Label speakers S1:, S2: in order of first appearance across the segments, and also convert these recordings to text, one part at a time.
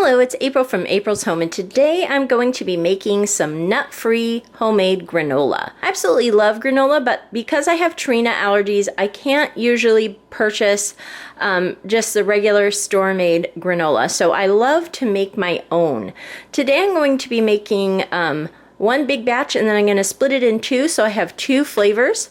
S1: Hello, it's April from April's Home, and today I'm going to be making some nut-free homemade granola. I absolutely love granola, but because I have tree nut allergies, I can't usually purchase just the regular store-made granola, so I love to make my own. Today I'm going to be making one big batch, and then I'm going to split it in two, so I have two flavors.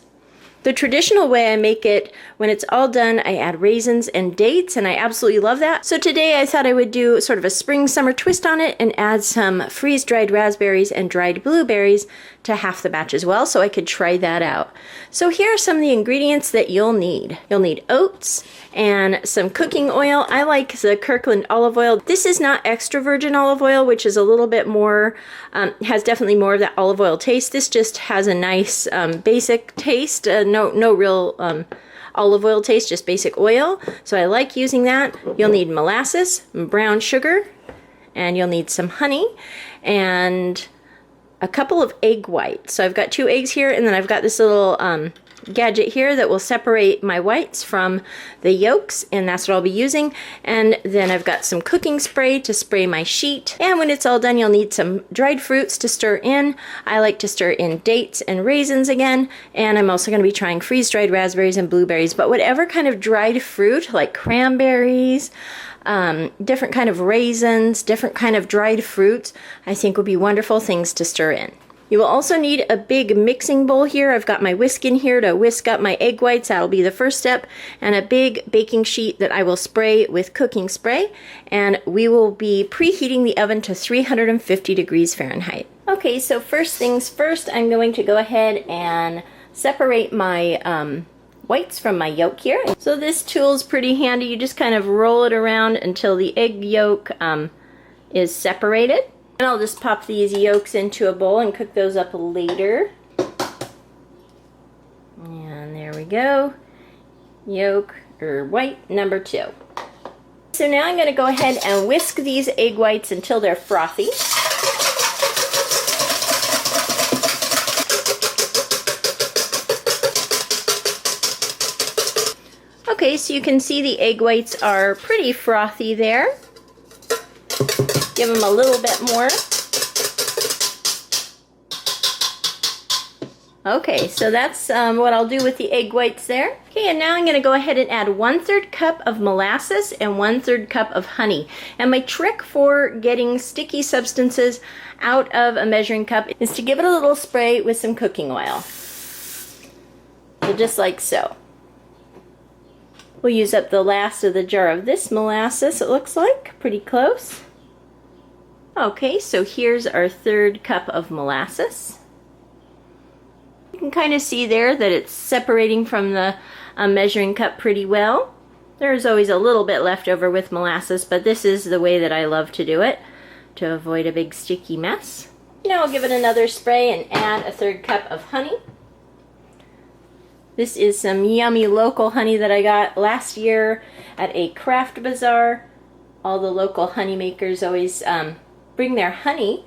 S1: The traditional way I make it, when it's all done, I add raisins and dates, and I absolutely love that. So today I thought I would do sort of a spring-summer twist on it and add some freeze-dried raspberries and dried blueberries to half the batch as well, so I could try that out. So here are some of the ingredients that you'll need. You'll need oats and some cooking oil. I like the Kirkland olive oil. This is not extra virgin olive oil, which is a little bit more, has definitely more of that olive oil taste. This just has a nice basic taste, no real olive oil taste, just basic oil. So I like using that. You'll need molasses, brown sugar, and you'll need some honey, and a couple of egg whites. So I've got 2 eggs here, and then I've got this little gadget here that will separate my whites from the yolks, and that's what I'll be using. And then I've got some cooking spray to spray my sheet. And when it's all done, you'll need some dried fruits to stir in. I like to stir in dates and raisins again, and I'm also going to be trying freeze-dried raspberries and blueberries, but whatever kind of dried fruit, like cranberries, different kind of raisins, different kind of dried fruits, I think would be wonderful things to stir in. You will also need a big mixing bowl here. I've got my whisk in here to whisk up my egg whites. That'll be the first step. And a big baking sheet that I will spray with cooking spray. And we will be preheating the oven to 350 degrees Fahrenheit. Okay, so first things first, I'm going to go ahead and separate my whites from my yolk here. So this tool is pretty handy. You just kind of roll it around until the egg yolk is separated. And I'll just pop these yolks into a bowl and cook those up later. And there we go. Yolk, or white, number 2. So now I'm going to go ahead and whisk these egg whites until they're frothy. Okay, so you can see the egg whites are pretty frothy there. Give them a little bit more. Okay, so that's what I'll do with the egg whites there. Okay, and now I'm going to go ahead and add 1/3 cup of molasses and 1/3 cup of honey. And my trick for getting sticky substances out of a measuring cup is to give it a little spray with some cooking oil. So just like so. We'll use up the last of the jar of this molasses, it looks like. Pretty close. Okay, so here's our 1/3 cup of molasses. You can kind of see there that it's separating from the measuring cup pretty well. There's always a little bit left over with molasses, but this is the way that I love to do it, to avoid a big sticky mess. Now I'll give it another spray and add a 1/3 cup of honey. This is some yummy local honey that I got last year at a craft bazaar. All the local honey makers always bring their honey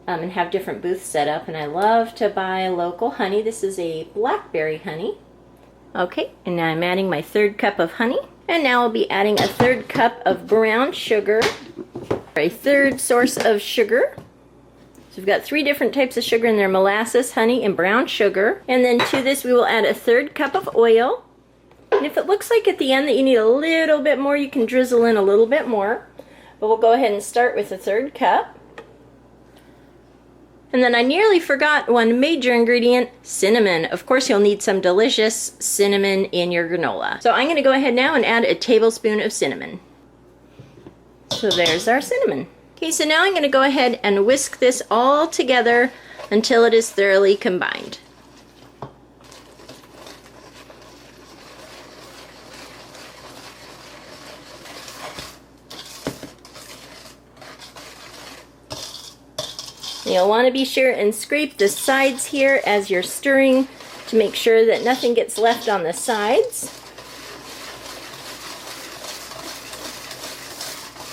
S1: and have different booths set up, and I love to buy local honey. This is a blackberry honey. Okay, and now I'm adding my 1/3 cup of honey, and now I'll be adding a 1/3 cup of brown sugar, a 1/3 source of sugar. So we've got 3 different types of sugar in there: molasses, honey, and brown sugar. And then to this we will add a 1/3 cup of oil. And if it looks like at the end that you need a little bit more, you can drizzle in a little bit more. But we'll go ahead and start with a 1/3 cup. And then I nearly forgot one major ingredient, cinnamon. Of course, you'll need some delicious cinnamon in your granola. So I'm going to go ahead now and add a tablespoon of cinnamon. So there's our cinnamon. Okay, so now I'm going to go ahead and whisk this all together until it is thoroughly combined. You'll want to be sure and scrape the sides here as you're stirring to make sure that nothing gets left on the sides.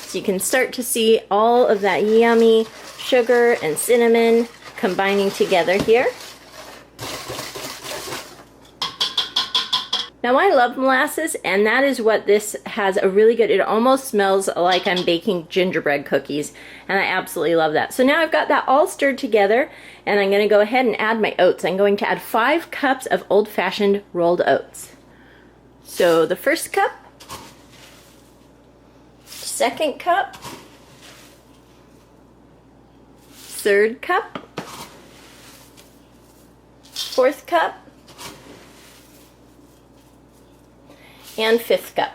S1: So you can start to see all of that yummy sugar and cinnamon combining together here. Now I love molasses, and that is what this has a really good, it almost smells like I'm baking gingerbread cookies, and I absolutely love that. So now I've got that all stirred together, and I'm going to go ahead and add my oats. I'm going to add 5 cups of old-fashioned rolled oats. So the first cup, second cup, third cup, fourth cup, and 5th cup.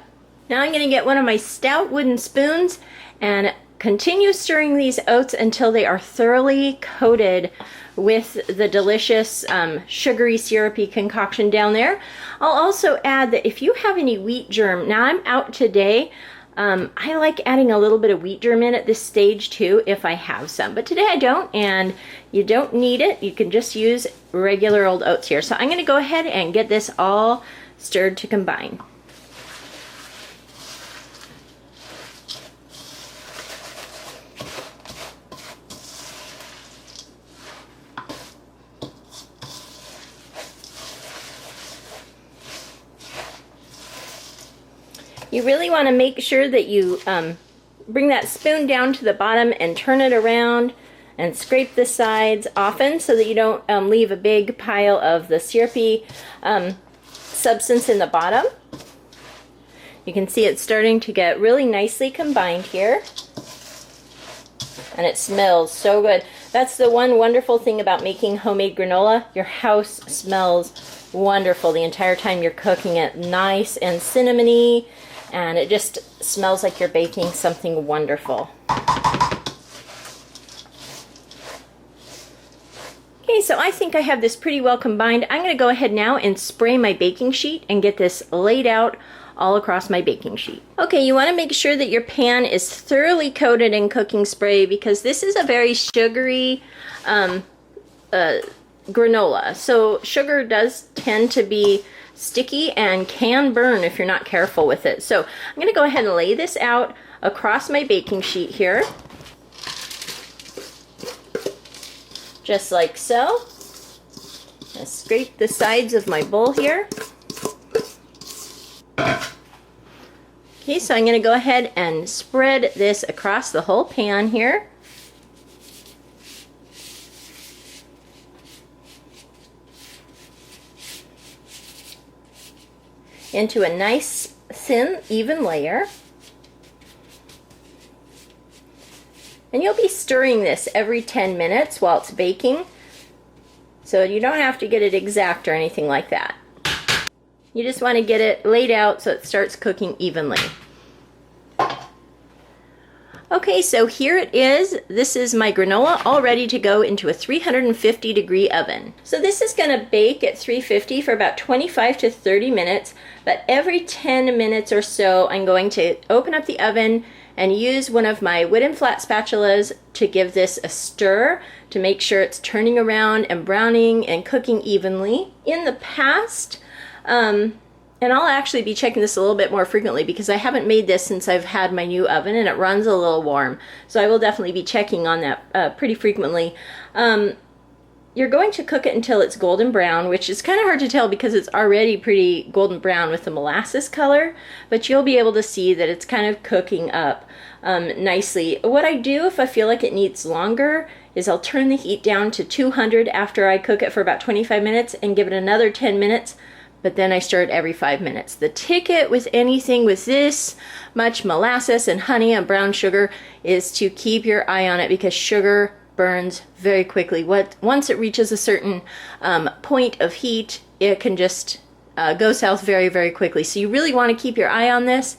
S1: Now I'm going to get one of my stout wooden spoons and continue stirring these oats until they are thoroughly coated with the delicious sugary syrupy concoction down there. I'll also add that if you have any wheat germ, now I'm out today, I like adding a little bit of wheat germ in at this stage too if I have some, but today I don't, and you don't need it. You can just use regular old oats here. So I'm going to go ahead and get this all stirred to combine. You really want to make sure that you bring that spoon down to the bottom and turn it around and scrape the sides often so that you don't leave a big pile of the syrupy substance in the bottom. You can see it's starting to get really nicely combined here, and it smells so good. That's the one wonderful thing about making homemade granola. Your house smells wonderful the entire time you're cooking it. Nice and cinnamony, and it just smells like you're baking something wonderful. Okay, so I think I have this pretty well combined. I'm going to go ahead now and spray my baking sheet and get this laid out all across my baking sheet. Okay, you want to make sure that your pan is thoroughly coated in cooking spray because this is a very sugary granola. So sugar does tend to be sticky and can burn if you're not careful with it. So I'm going to go ahead and lay this out across my baking sheet here. Just like so. I'll scrape the sides of my bowl here. Okay, so I'm going to go ahead and spread this across the whole pan here. Into a nice, thin, even layer. And you'll be stirring this every 10 minutes while it's baking, so you don't have to get it exact or anything like that. You just want to get it laid out so it starts cooking evenly. Okay, so here it is. This is my granola all ready to go into a 350-degree oven. So this is going to bake at 350 for about 25 to 30 minutes, but every 10 minutes or so I'm going to open up the oven and use one of my wooden flat spatulas to give this a stir to make sure it's turning around and browning and cooking evenly. In the past, and I'll actually be checking this a little bit more frequently because I haven't made this since I've had my new oven and it runs a little warm. So I will definitely be checking on that pretty frequently. You're going to cook it until it's golden brown, which is kind of hard to tell because it's already pretty golden brown with the molasses color, but you'll be able to see that it's kind of cooking up nicely. What I do if I feel like it needs longer is I'll turn the heat down to 200 after I cook it for about 25 minutes and give it another 10 minutes, but then I stir it every 5 minutes. The ticket with anything with this much molasses and honey and brown sugar is to keep your eye on it because sugar burns very quickly. Once it reaches a certain point of heat, it can just go south very, very quickly. So you really want to keep your eye on this,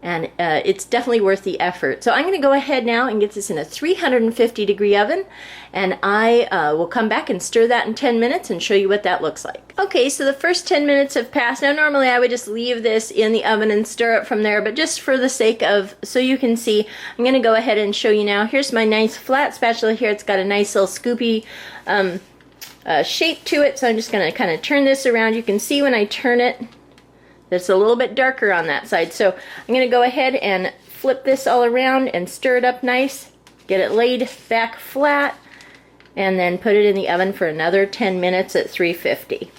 S1: and it's definitely worth the effort. So I'm going to go ahead now and get this in a 350-degree oven, and I will come back and stir that in 10 minutes and show you what that looks like. Okay, so the first 10 minutes have passed. Now normally I would just leave this in the oven and stir it from there, but just for the sake of, so you can see, I'm going to go ahead and show you now. Here's my nice flat spatula here. It's got a nice little scoopy shape to it, so I'm just going to kind of turn this around. You can see when I turn it, it's a little bit darker on that side. So I'm going to go ahead and flip this all around and stir it up nice, get it laid back flat, and then put it in the oven for another 10 minutes at 350.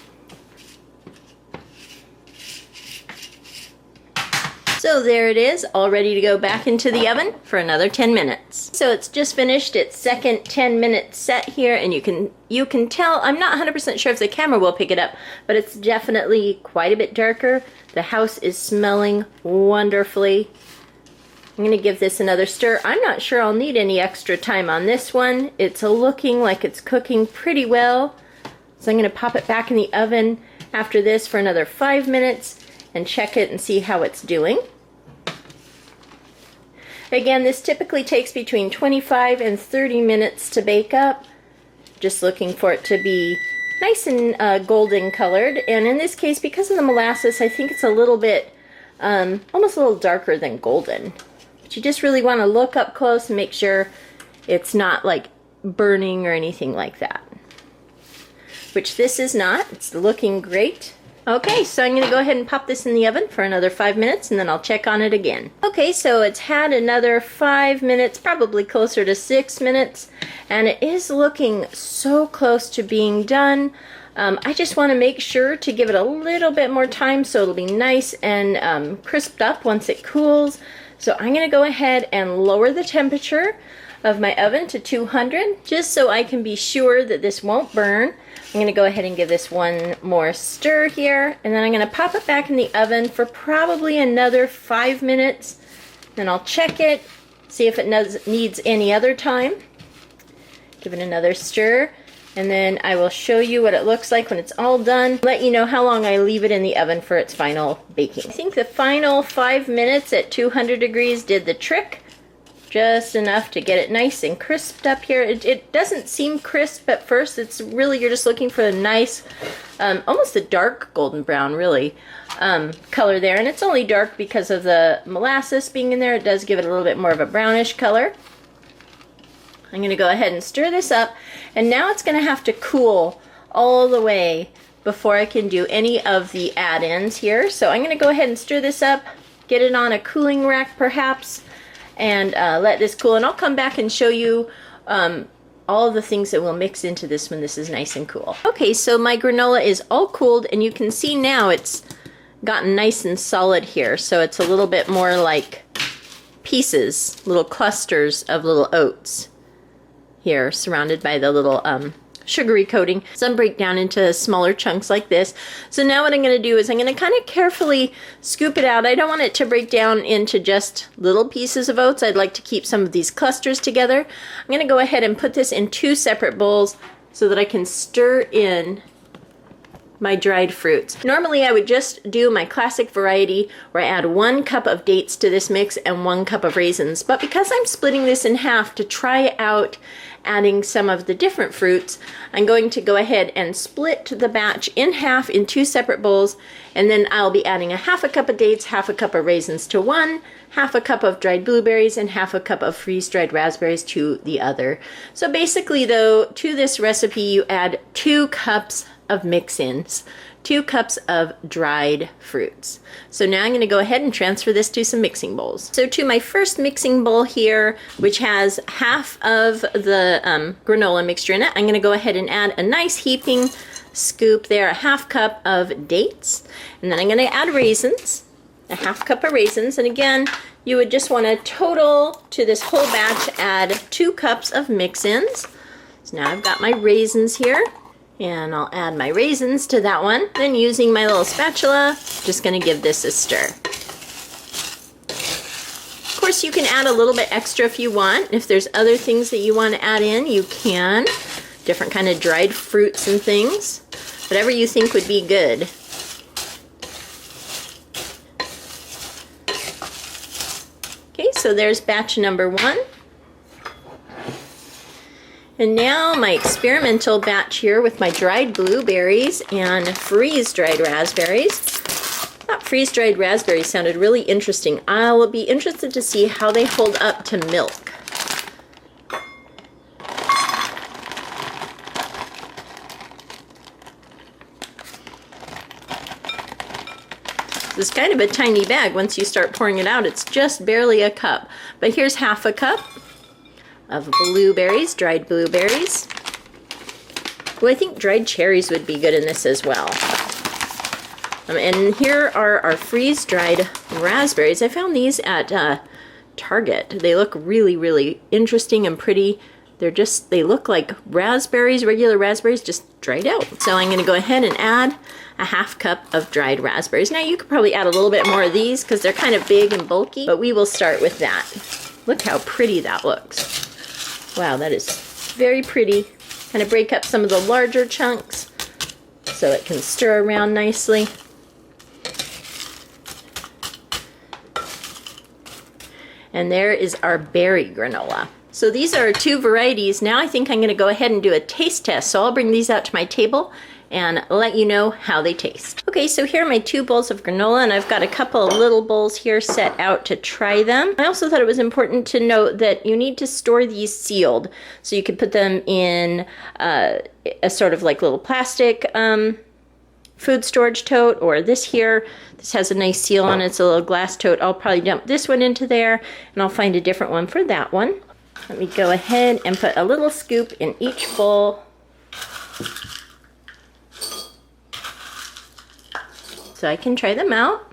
S1: So there it is, all ready to go back into the oven for another 10 minutes. So it's just finished its second 10-minute set here, and you can tell, I'm not 100% sure if the camera will pick it up, but it's definitely quite a bit darker. The house is smelling wonderfully. I'm going to give this another stir. I'm not sure I'll need any extra time on this one. It's looking like it's cooking pretty well. So I'm going to pop it back in the oven after this for another 5 minutes and check it and see how it's doing. Again, this typically takes between 25 and 30 minutes to bake up. Just looking for it to be nice and golden colored. And in this case, because of the molasses, I think it's a little bit, almost a little darker than golden. But you just really want to look up close and make sure it's not like burning or anything like that. Which this is not. It's looking great. Okay, so I'm going to go ahead and pop this in the oven for another 5 minutes, and then I'll check on it again. Okay, so it's had another 5 minutes, probably closer to 6 minutes, and it is looking so close to being done. I just want to make sure to give it a little bit more time so it'll be nice and crisped up once it cools. So I'm going to go ahead and lower the temperature of my oven to 200, just so I can be sure that this won't burn. I'm going to go ahead and give this one more stir here, and then I'm going to pop it back in the oven for probably another 5 minutes. Then I'll check it, see if it needs any other time. Give it another stir, and then I will show you what it looks like when it's all done. Let you know how long I leave it in the oven for its final baking. I think the final 5 minutes at 200 degrees did the trick. Just enough to get it nice and crisped up here. It doesn't seem crisp at first. It's really, you're just looking for a nice, almost a dark golden brown, really, color there. And it's only dark because of the molasses being in there. It does give it a little bit more of a brownish color. I'm going to go ahead and stir this up. And now it's going to have to cool all the way before I can do any of the add-ins here. So I'm going to go ahead and stir this up, get it on a cooling rack perhaps, and let this cool, and I'll come back and show you all of the things that will mix into this when this is nice and cool. Okay, so my granola is all cooled, and you can see now it's gotten nice and solid here, so it's a little bit more like pieces, little clusters of little oats here, surrounded by the little sugary coating. Some break down into smaller chunks like this. So now what I'm going to do is I'm going to kind of carefully scoop it out. I don't want it to break down into just little pieces of oats. I'd like to keep some of these clusters together. I'm going to go ahead and put this in 2 separate bowls so that I can stir in my dried fruits. Normally I would just do my classic variety where I add 1 cup of dates to this mix and 1 cup of raisins, but because I'm splitting this in half to try out adding some of the different fruits, I'm going to go ahead and split the batch in half in 2 separate bowls, and then I'll be adding a half a cup of dates, half a cup of raisins to one, half a cup of dried blueberries, and half a cup of freeze-dried raspberries to the other. So basically though, to this recipe you add 2 cups of mix-ins, 2 cups of dried fruits. So now I'm going to go ahead and transfer this to some mixing bowls. So to my first mixing bowl here, which has half of the granola mixture in it, I'm going to go ahead and add a nice heaping scoop there, a half cup of dates, and then I'm going to add raisins, a half cup of raisins, and again, you would just want to total to this whole batch add 2 cups of mix-ins. So now I've got my raisins here, and I'll add my raisins to that one. Then using my little spatula, just going to give this a stir. Of course, you can add a little bit extra if you want. If there's other things that you want to add in, you can. Different kind of dried fruits and things. Whatever you think would be good. Okay, so there's batch number 1. And now my experimental batch here with my dried blueberries and freeze-dried raspberries. I thought freeze-dried raspberries sounded really interesting. I'll be interested to see how they hold up to milk. This is kind of a tiny bag. Once you start pouring it out, it's just barely a cup. But here's half a cup of blueberries, dried blueberries. Well, I think dried cherries would be good in this as well. And here are our freeze-dried raspberries. I found these at Target. They look really, really interesting and pretty. They look like raspberries, regular raspberries, just dried out. So I'm gonna go ahead and add a 1/2 cup of dried raspberries. Now you could probably add a little bit more of these because they're kind of big and bulky, but we will start with that. Look how pretty that looks. Wow, that is very pretty. Kind of break up some of the larger chunks so it can stir around nicely. And there is our berry granola. So these are 2 varieties. Now I think I'm gonna go ahead and do a taste test. So I'll bring these out to my table and let you know how they taste. Okay, so here are my 2 bowls of granola, and I've got a couple of little bowls here set out to try them. I also thought it was important to note that you need to store these sealed. So you could put them in a sort of like little plastic food storage tote, or this has a nice seal on it. It's a little glass tote. I'll probably dump this one into there, and I'll find a different one for that one. Let me go ahead and put a little scoop in each bowl. So I can try them out.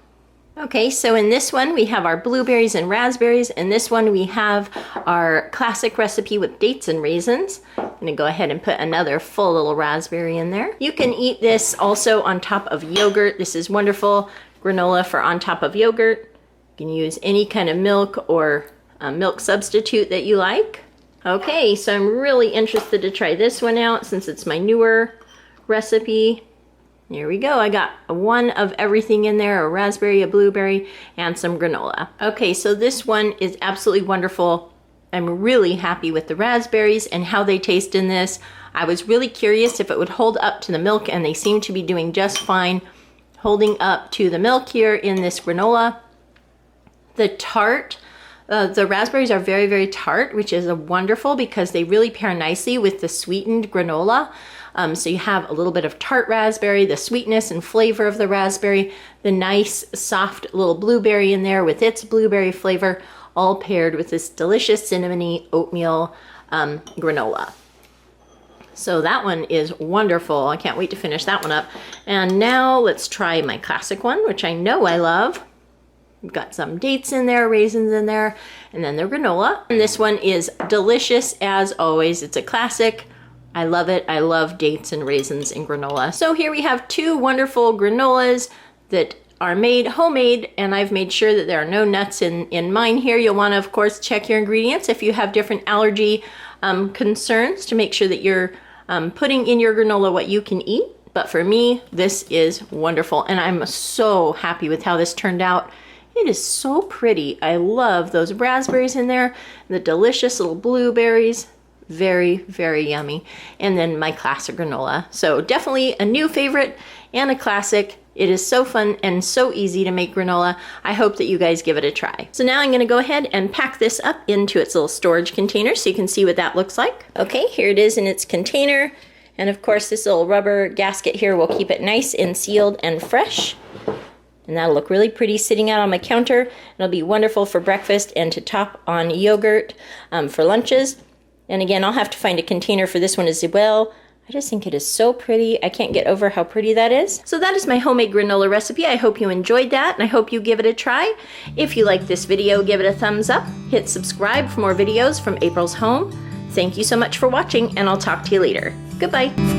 S1: Okay, so in this one we have our blueberries and raspberries. In this one we have our classic recipe with dates and raisins. I'm gonna go ahead and put another full little raspberry in there. You can eat this also on top of yogurt. This is wonderful granola for on top of yogurt. You can use any kind of milk or milk substitute that you like. Okay, so I'm really interested to try this one out since it's my newer recipe. Here we go. I got one of everything in there, a raspberry, a blueberry, and some granola. Okay, so this one is absolutely wonderful. I'm really happy with the raspberries and how they taste in this. I was really curious if it would hold up to the milk, and they seem to be doing just fine holding up to the milk here in this granola. The raspberries are very, very tart, which is wonderful because they really pair nicely with the sweetened granola. So you have a little bit of tart raspberry, the sweetness and flavor of the raspberry, the nice soft little blueberry in there with its blueberry flavor, all paired with this delicious cinnamony oatmeal granola. So that one is wonderful. I can't wait to finish that one up. And now let's try my classic one, which I know I love. We've got some dates in there, raisins in there, and then the granola. And this one is delicious as always. It's a classic. I love it. I love dates and raisins in granola. So here we have 2 wonderful granolas that are made homemade, and I've made sure that there are no nuts in mine here. You'll want to, of course, check your ingredients if you have different allergy concerns to make sure that you're putting in your granola what you can eat. But for me, this is wonderful, and I'm so happy with how this turned out. It is so pretty. I love those raspberries in there, the delicious little blueberries. Very, very yummy. And then my classic granola. So definitely a new favorite and a classic. It is so fun and so easy to make granola. I hope that you guys give it a try. So now I'm gonna go ahead and pack this up into its little storage container so you can see what that looks like. Okay, here it is in its container. And of course this little rubber gasket here will keep it nice and sealed and fresh. And that'll look really pretty sitting out on my counter. It'll be wonderful for breakfast and to top on yogurt for lunches. And again, I'll have to find a container for this one as well. I just think it is so pretty. I can't get over how pretty that is. So that is my homemade granola recipe. I hope you enjoyed that, and I hope you give it a try. If you like this video, give it a thumbs up. Hit subscribe for more videos from April's Home. Thank you so much for watching, and I'll talk to you later. Goodbye.